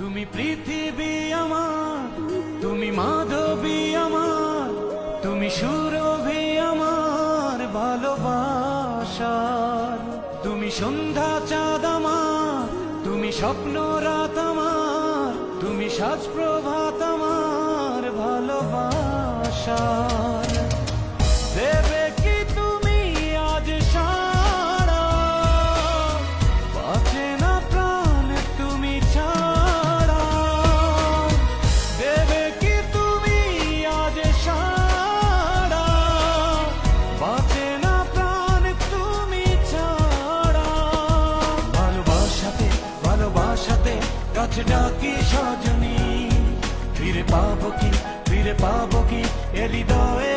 তুমি পৃথিবী আমার, তুমি মাধবী আমার, তুমি সুরভি আমার ভালোবাসার। তুমি সন্ধ্যা চাঁদ আমার, তুমি স্বপ্ন রাত আমার, তুমি সাজ প্রভাত আমার ভালোবাসার। দেবে কি তুমি আজ সারা, বাঁচে না প্রাণ তুমি ছাড়া। দেবে কি তুমি আজ সারা, বাঁচে না প্রাণ তুমি ছাড়া। ভালোবাসাতে ভালোবাসাতে কাছে ডাকি সজনী, ফিরে পাবো কি, ফিরে পাবো কি এ হৃদয়ে